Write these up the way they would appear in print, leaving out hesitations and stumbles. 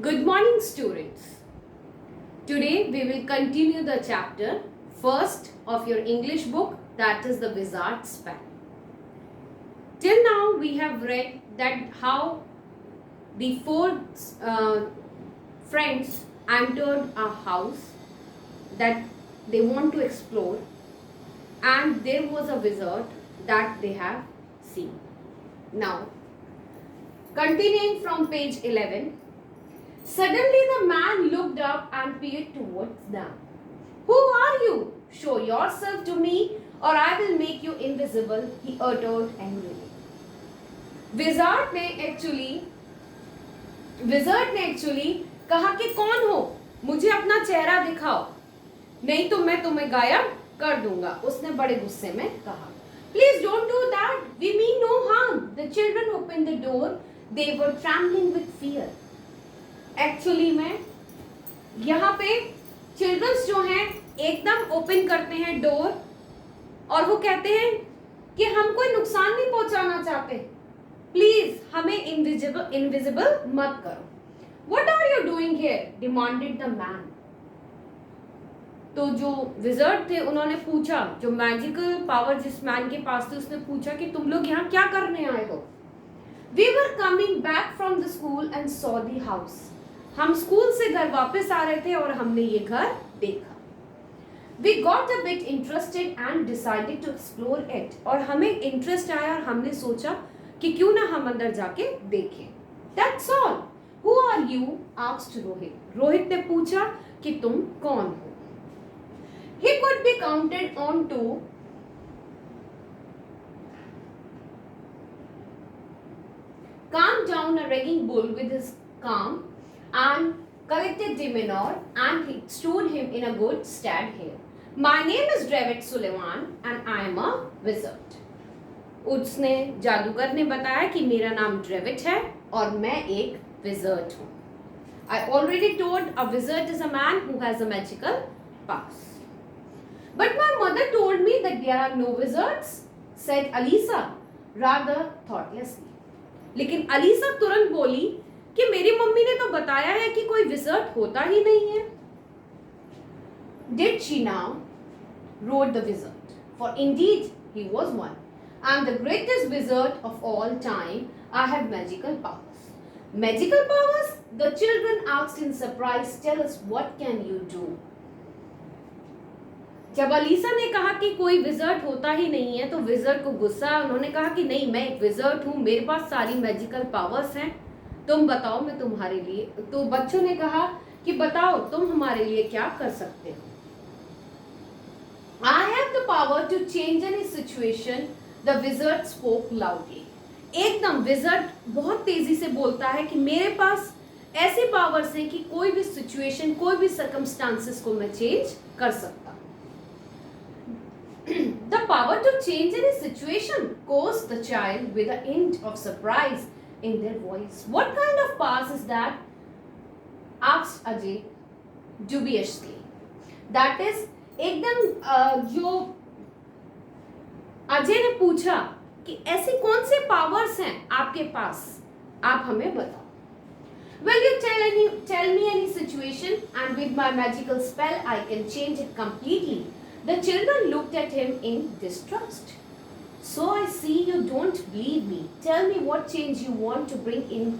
Good morning, students. Today we will continue the chapter first of your English book, that is the Wizard's Spell. Till now we have read that how the four friends entered a house that they want to explore, and there was a wizard that they have seen. Now, continuing from page 11. Suddenly the man looked up and peered towards them. Who are you? Show yourself to me or I will make you invisible, he uttered angrily. Wizard ने actually कहा कि कौन हो, मुझे अपना चेहरा दिखाओ, नहीं तो मैं तुम्हें गायब कर दूंगा, उसने बड़े गुस्से में कहा. Please don't do that, we mean no harm. The children opened the door, they were trembling with fear. Actually में यहाँ पे चिल्ड्रंस जो हैं एकदम ओपन करते हैं डोर और वो कहते हैं कि हम कोई नुकसान नहीं पहुंचाना चाहते, प्लीज हमें इनविजिबल मत करो. What are you doing here, demanded the man. तो जो विजर्ड थे उन्होंने पूछा, जो मैजिकल पावर जिस मैन के पास थी उसने पूछा कि तुम लोग यहाँ क्या करने आए हो. We were coming back from the school and saw the house. हम स्कूल से घर वापस आ रहे थे और हमने ये घर देखा. We got a bit interested and decided to explore it. और हमें इंटरेस्ट आया और हमने सोचा कि क्यों ना हम अंदर जाके देखें. That's all. Who are you? asked Rohit. Rohit ने पूछा कि तुम कौन हो. He could be counted on to calm down a raging bull with his calm and collected demeanor, and he stood him in a good stead here. My name is David Sullivan and I am a wizard. उसने जादूगर ने बताया कि मेरा नाम ड्रेविड है और मैं एक विजर्ड हूँ. I already told a wizard is a man who has a magical powers. But my mother told me that there are no wizards, said Alisa rather thoughtlessly. लेकिन अलीसा तुरंत बोली कि मेरी मम्मी ने तो बताया है कि कोई विजर्ड होता ही नहीं है. Did she now? Roared the wizard. For indeed he was one. I am the greatest wizard of all time. I have magical powers. Magical powers? The children asked in surprise. Tell us, what can you do? जब Alyssa ने कहा कि कोई wizard होता ही नहीं है तो wizard को गुस्सा. उन्होंने कहा कि नहीं, मैं एक विजर्ड हूँ, मेरे पास सारी मैजिकल पावर्स हैं, तुम बताओ मैं तुम्हारे लिए. तो बच्चों ने कहा कि बताओ तुम हमारे लिए क्या कर सकते हो. I have the power to change any situation. The wizard spoke loudly. एकदम विजर्ड बहुत तेजी से बोलता है कि मेरे पास ऐसी पावर्स हैं कि कोई भी सिचुएशन, कोई भी सर्कमस्टांसेस को मैं चेंज कर सकता. The power to change any situation, quoth the child with a hint of surprise in their voice. What kind of powers is that? Asked Ajay dubiously. That is, एकदम जो अजय ने पूछा कि ऐसे कौन से पावर्स हैं आपके पास, आप हमें बताओ. Will you tell me any situation and with my magical spell I can change it completely? The children looked at him in distrust. So I see you don't believe me. Tell me what change you want to bring in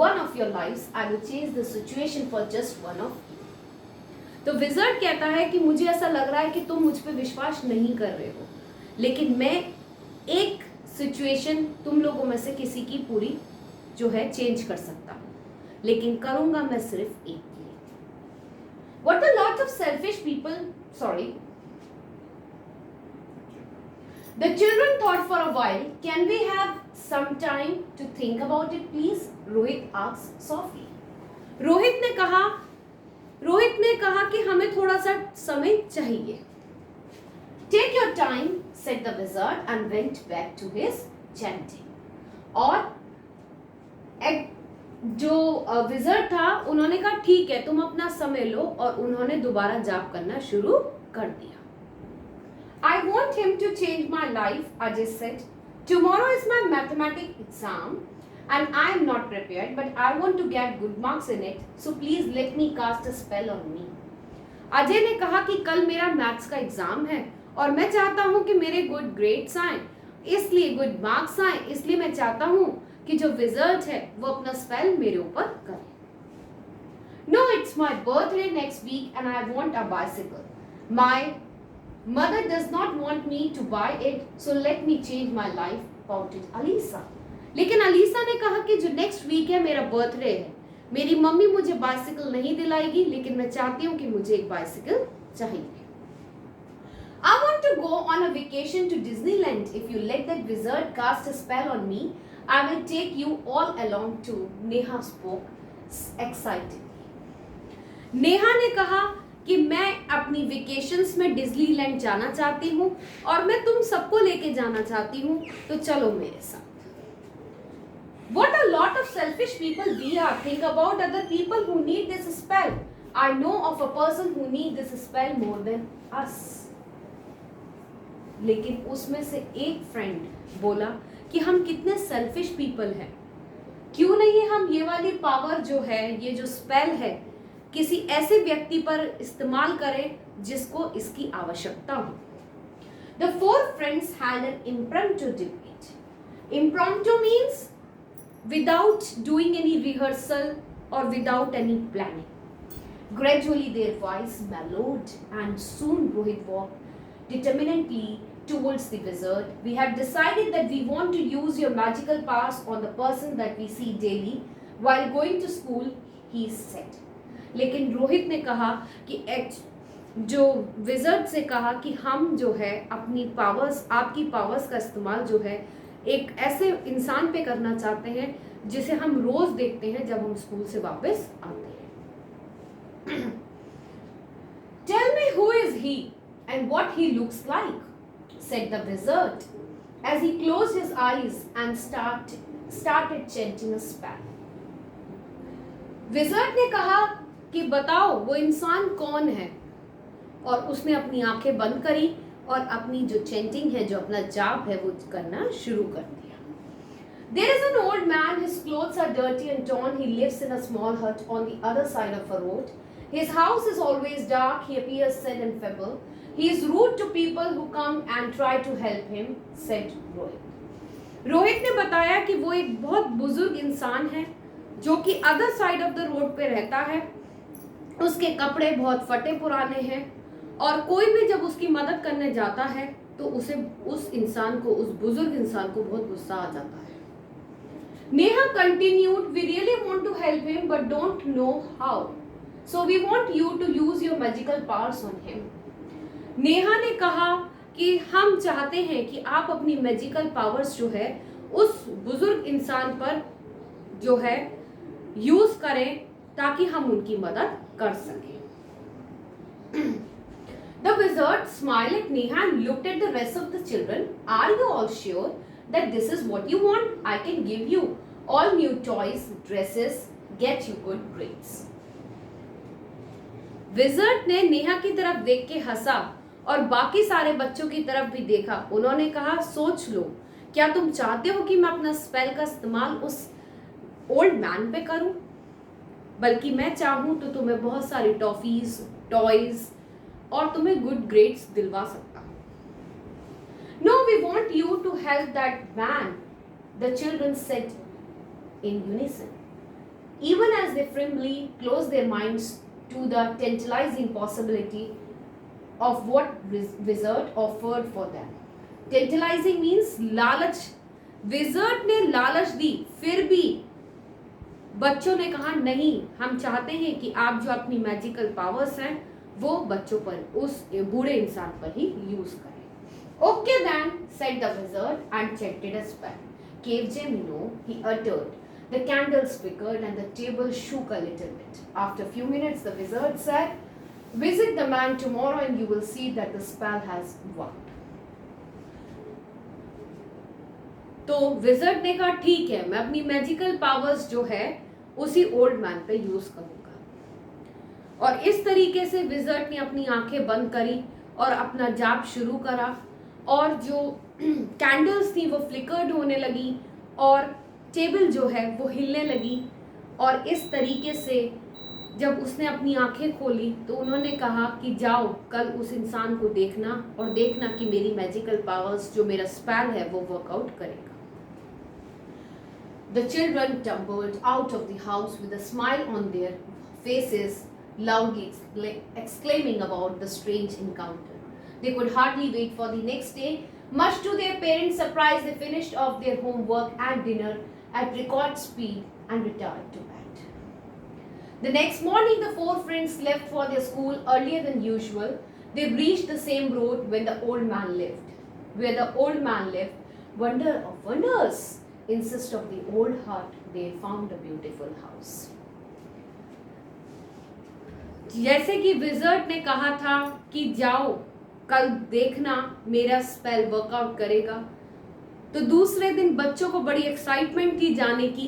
one of your lives. I will change the situation for just one of you. तो wizard कहता है कि मुझे ऐसा लग रहा है कि तुम मुझ पे विश्वास नहीं कर रहे हो, लेकिन मैं एक सिचुएशन तुम लोगों में से किसी की पूरी जो है चेंज कर सकता हूँ, लेकिन करूंगा मैं सिर्फ एक के लिए. What a lot of selfish people. Sorry. The children thought for a while. Can we have some time to think about it, please? Rohit asked softly. Rohit ने कहा कि हमें थोड़ा सा समय चाहिए. Take your time, said the wizard and went back to his chanting. और जो विजर्ड था उन्होंने कहा ठीक है, तुम अपना समय लो, और उन्होंने दोबारा जाप करना शुरू कर दिया. I want him to change my life, Ajay said. Tomorrow is my mathematics exam. and I am not prepared, but I want to get good marks in it, so please let me cast a spell on me. Ajay ने कहा कि कल मेरा maths का exam है और मैं चाहता हूँ कि मेरे गुड ग्रेड्स आए, इसलिए गुड मार्क्स आए, इसलिए मैं चाहता हूँ कि जो विजर्ड है वो अपना स्पेल मेरे ऊपर करे. No, it's my birthday next week and I want a bicycle. My mother does not want me to buy it, so let me change my life, pouted Alisa. लेकिन अलीसा ने कहा कि जो नेक्स्ट वीक है मेरा birthday है, मेरी mummy मुझे बाइसिकल नहीं दिलाएगी, लेकिन मैं चाहती हूँ कि मुझे एक बाइसिकल चाहिए. I want to go on a vacation to Disneyland. If you let that wizard cast a spell on me, I will take you all along too. Neha spoke excitedly. Neha ने कहा कि मैं अपनी वेकेशंस में Disneyland जाना चाहती हूँ और मैं तुम सबको लेके जाना चाहती हूँ, तो चलो मेरे साथ. What a lot of selfish people we are. Think about other people who need this spell. I know of a person who needs this spell more than us. लेकिन उसमें से एक फ्रेंड बोला कि हम कितने सेल्फिश पीपल हैं, क्यों नहीं हम ये वाली पावर जो है, ये जो स्पेल है, किसी ऐसे व्यक्ति पर इस्तेमाल करें जिसको इसकी आवश्यकता हो. The four friends had an impromptu debate. Impromptu means without doing any rehearsal or without any planning. Gradually their voice mellowed and soon Rohit walked determinedly towards the wizard. We have decided that we want to use your magical powers on the person that we see daily while going to school, he said. लेकिन रोहित ने कहा कि जो wizard से कहा कि हम जो है अपनी पावर्स, आपकी पावर्स का इस्तेमाल जो है एक ऐसे इंसान पे करना चाहते हैं जिसे हम रोज देखते हैं जब हम स्कूल से वापस आते हैं. Tell me who is he and what he looks like, said the wizard as he closed his eyes and started chanting a spell. Wizard ने कहा कि बताओ वो इंसान कौन है, और उसने अपनी आंखें बंद करी और अपनी जो चेंटिंग है, जो अपना जाप है, वो करना शुरू कर दिया. There is an old man, his clothes are dirty and torn. He lives in a small hut on the other side of a road. His house is always dark. He appears sad and feeble. He is rude to people who come and try to help him, said Rohit. Rohit ने बताया कि वो एक बहुत बुजुर्ग इंसान है जो कि other side of the road पे रहता है. उसके कपड़े बहुत फटे पुराने हैं और कोई भी जब उसकी मदद करने जाता है तो उसे उस इंसान को, उस बुजुर्ग इंसान को बहुत गुस्सा आ जाता है. Neha continued, we really want to help him but don't know how, so we want you to use your magical powers on him. Neha ने कहा कि हम चाहते हैं कि आप अपनी मैजिकल पावर्स जो है उस बुजुर्ग इंसान पर जो है यूज करें ताकि हम उनकी मदद कर सकें. The wizard smiled at Neha and looked at the rest of the children. Are you all sure that this is what you want? I can give you all new toys, dresses, get you good grades. Wizard ने नेहा की तरफ देख के हंसा और बाकी सारे बच्चों की तरफ भी देखा. उन्होंने कहा, सोच लो, क्या तुम चाहते हो कि मैं अपना स्पेल का इस्तेमाल उस ओल्ड मैन पे करूं? बल्कि मैं चाहूं तो तुम्हें बहुत सारी टॉफीज, टॉयज और तुम्हें गुड ग्रेड्स दिलवा सकता हूं. No, we want you to help that man, the children said in unison, even as they firmly closed their minds to the tantalizing possibility of what wizard offered for them. Tantalizing means लालच. Wizard ने लालच दी, फिर भी बच्चों ने कहा नहीं, हम चाहते हैं कि आप जो अपनी मैजिकल पावर्स हैं वो बच्चों पर, उस बूढ़े इंसान पर ही यूज करें. Okay then, said the wizard and chanted a spell. Cave Gemino, he uttered. The candles flickered and the table shook a little bit. After a few minutes, the wizard said, visit the man tomorrow and you will see that the spell has worked. तो wizard ने कहा ठीक है, मैं अपनी magical powers जो है उसी ओल्ड मैन पे यूज करूंगा. और इस तरीके से विजर्ड ने अपनी आंखें बंद करी और अपना जाप शुरू करा और जो कैंडल्स थी वो फ्लिकर्ड होने लगी और टेबल जो है वो हिलने लगी और इस तरीके से जब उसने अपनी आंखें खोली तो उन्होंने कहा कि जाओ कल उस इंसान को देखना और देखना कि मेरी मैजिकल पावर्स जो मेरा स्पेल है वो वर्कआउट करेगा. The children tumbled out of the house with a smile on their faces, loudly exclaiming about the strange encounter. They could hardly wait for the next day. Much to their parents' surprise, they finished off their homework and dinner at record speed and retired to bed. The next morning, the four friends left for their school earlier than usual. They reached the same road when the old man lived. Where the old man lived, wonder of wonders, insist of the old heart, they found a beautiful house. जैसे कि wizard ने कहा था कि जाओ कल देखना मेरा स्पेल वर्कआउट करेगा, तो दूसरे दिन बच्चों को बड़ी एक्साइटमेंट थी जाने की,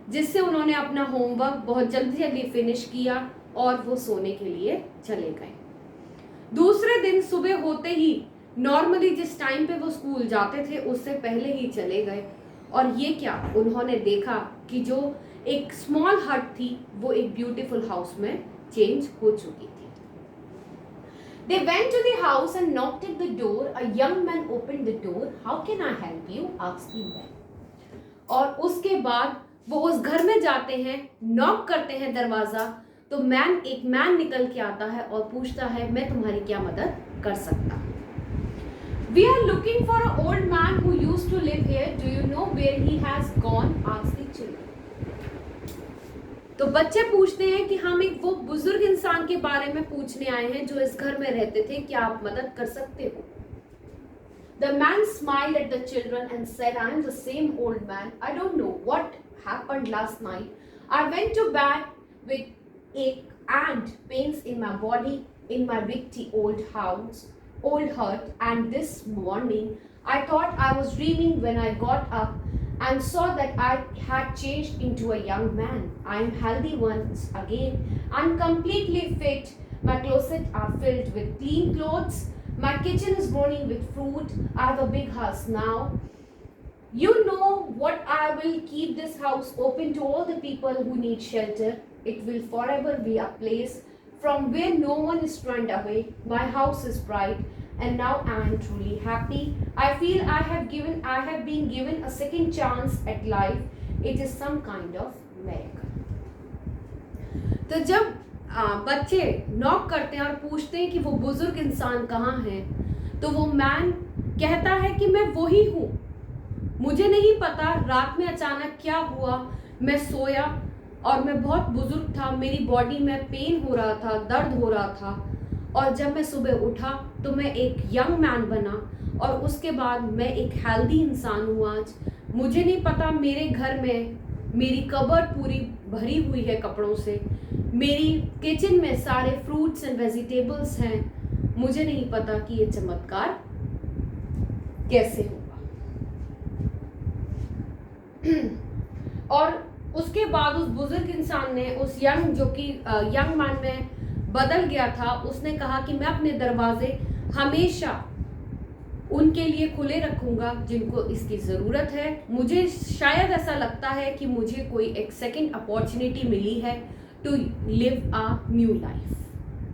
जिससे उन्होंने अपना होमवर्क बहुत जल्दी फिनिश किया और वो सोने के लिए चले गए. दूसरे दिन सुबह होते ही नॉर्मली जिस टाइम पे वो स्कूल जाते थे उससे पहले ही चले गए, और ये क्या, उन्होंने देखा कि जो एक स्मॉल हट थी वो एक ब्यूटीफुल हाउस में चेंज हो चुकी थी. They went to the house and knocked at the door. A young man opened the door. How can I help you? asked the man. और उसके बाद वो उस घर में जाते हैं, नॉक करते हैं दरवाजा, तो एक मैन निकल के आता है और पूछता है मैं तुम्हारी क्या मदद कर सकता हूँ. We are looking for an old man who used to live here. Do you know where he has gone? asked the children. तो बच्चे पूछते हैं कि हम एक वो बुजुर्ग इंसान के बारे में पूछने आए हैं जो इस घर में रहते थे, क्या आप मदद कर सकते हो? The man smiled at the children and said, I am the same old man. I don't know what happened last night. I went to bed with ache and pains in my body in my rickety old hut, and this morning I thought I was dreaming when I got up and saw that I had changed into a young man. I am healthy once again. I am completely fit. My closet are filled with clean clothes. My kitchen is burning with fruit. I have a big house now. You know what, I will keep this house open to all the people who need shelter. It will forever be a place from where no one is turned away. My house is bright and now I am truly happy. I feel I have been given a second chance at life. It is some kind of miracle. तो जब बच्चे knock करते हैं और पूछते हैं कि वो बुजुर्ग इंसान कहाँ है, तो वो मैन कहता है कि मैं वही हूँ. मुझे नहीं पता रात में अचानक क्या हुआ, मैं सोया और मैं बहुत बुजुर्ग था, मेरी बॉडी में पेन हो रहा था, दर्द हो रहा था, और जब मैं सुबह उठा तो मैं एक यंग मैन बना और उसके बाद मैं एक हेल्दी इंसान हूँ आज. मुझे नहीं पता, मेरे घर में मेरी कबर्ड पूरी भरी हुई है कपड़ों से, मेरी किचन में सारे फ्रूट्स एंड वेजिटेबल्स हैं. मुझे नहीं पता कि ये चमत्कार कैसे होगा. और उसके बाद उस बुजुर्ग इंसान ने उस जो कि यंग मैन में बदल गया था, उसने कहा कि मैं अपने दरवाजे हमेशा उनके लिए खुले रखूंगा जिनको इसकी ज़रूरत है. मुझे शायद ऐसा लगता है कि मुझे कोई एक सेकंड अपॉर्चुनिटी मिली है to live a new life,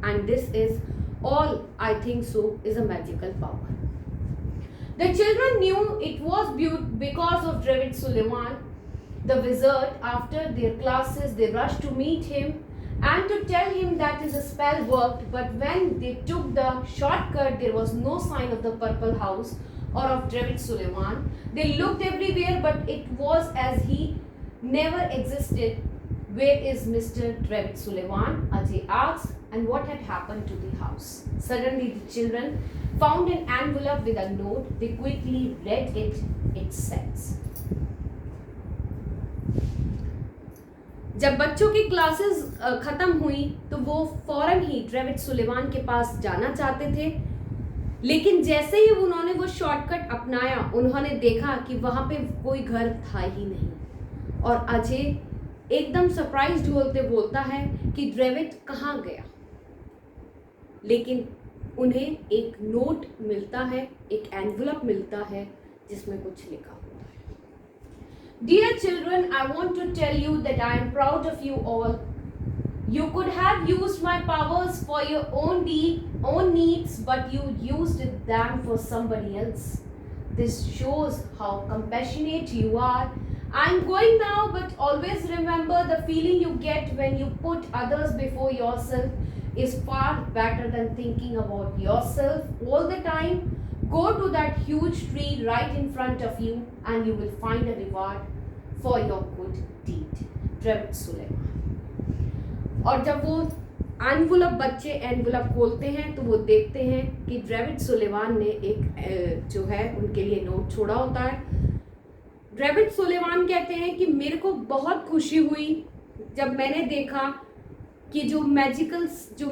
and this is all I think so is a magical power. The children knew it was because of David Suleiman, the wizard. After their classes, they rushed to meet him and to tell him that his spell worked. But when they took the shortcut, there was no sign of the purple house or of David Suleiman. They looked everywhere, but it was as he never existed. Where is Mr. David Suleiman? Ajay asked, and what had happened to the house? Suddenly, the children found an envelope with a note. They quickly read it. It says, जब बच्चों की classes खत्म हुई तो वो फौरन ही David Suleman के पास जाना चाहते थे, लेकिन जैसे ही उन्होंने वो शॉर्टकट अपनाया उन्होंने देखा कि वहां पे कोई घर था ही नहीं. और अजय एकदम सरप्राइज होते बोलता है कि डेविड कहाँ गया, लेकिन उन्हें एक नोट मिलता है, एक एनवलप मिलता है जिसमें कुछ लिखा होता है. Dear children, I want to tell you that I am proud of you all. You could have used my powers for your own needs, but you used them for somebody else. This shows how compassionate you are. I'm going now, but always remember the feeling you get when you put others before yourself is far better than thinking about yourself all the time. Go to that huge tree right in front of you, and you will find a reward for your good deed. David Suleiman. और जब वो envelope बच्चे envelope खोलते हैं तो वो देखते हैं कि डेविड सुलेमान ने एक जो है उनके लिए नोट छोड़ा होता है। डेविड सुलेमान कहते हैं कि मेरे को बहुत खुशी हुई जब मैंने देखा कि जो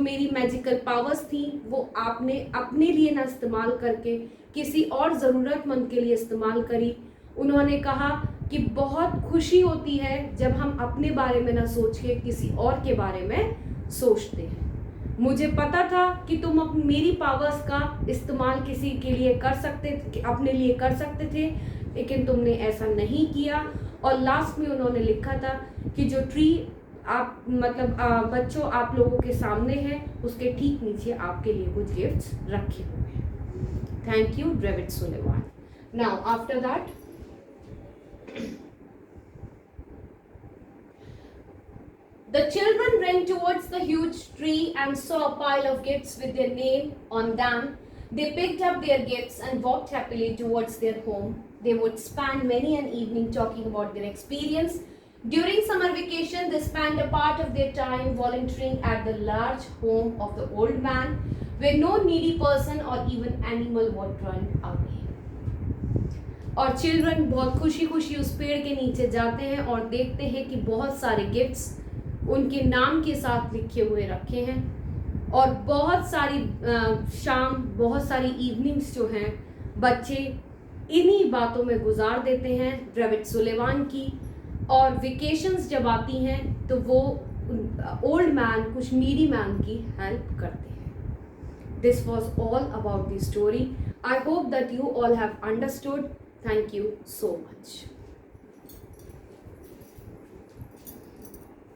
मेरी मैजिकल पावर्स थी वो आपने अपने लिए ना इस्तेमाल करके किसी और ज़रूरतमंद के लिए इस्तेमाल करी। उन्होंने कहा कि बहुत खुशी होती है जब हम अपने बारे में ना सोच के किसी और के बारे में सोचते हैं। मुझे पता था कि तुम मेरी पावर्स का इस्तेमाल किसी के लिए कर सकते, अपने लिए कर सकते थे, लेकिन तुमने ऐसा नहीं किया। और लास्ट में उन्होंने लिखा था कि जो ट्री आप बच्चों आप लोगों के सामने है उसके ठीक नीचे आपके लिए कुछ गिफ्ट्स रखे हुए हैं। Thank you David Suleman. Now after that the children ran towards the huge tree and saw a pile of gifts with their name on them. They picked up their gifts and walked happily towards their home. They would spend many an evening talking about their experience. During summer vacation, they spent a part of their time volunteering at the large home of the old man, where no needy person or even animal would run away. और children बहुत खुशी खुशी उस पेड़ के नीचे जाते हैं और देखते हैं कि बहुत सारे गिफ्ट्स उनके नाम के साथ लिखे हुए रखे हैं और बहुत सारी शाम बहुत सारी इवनिंग्स जो हैं बच्चे इन्हीं बातों में गुजार देते हैं डेविड सुलेमान की। और वेकेशंस जब आती हैं तो वो ओल्ड मैन कुछ नीडी मैन की हेल्प करते हैं। This was all about the story. I hope that you all have understood. Thank you so much.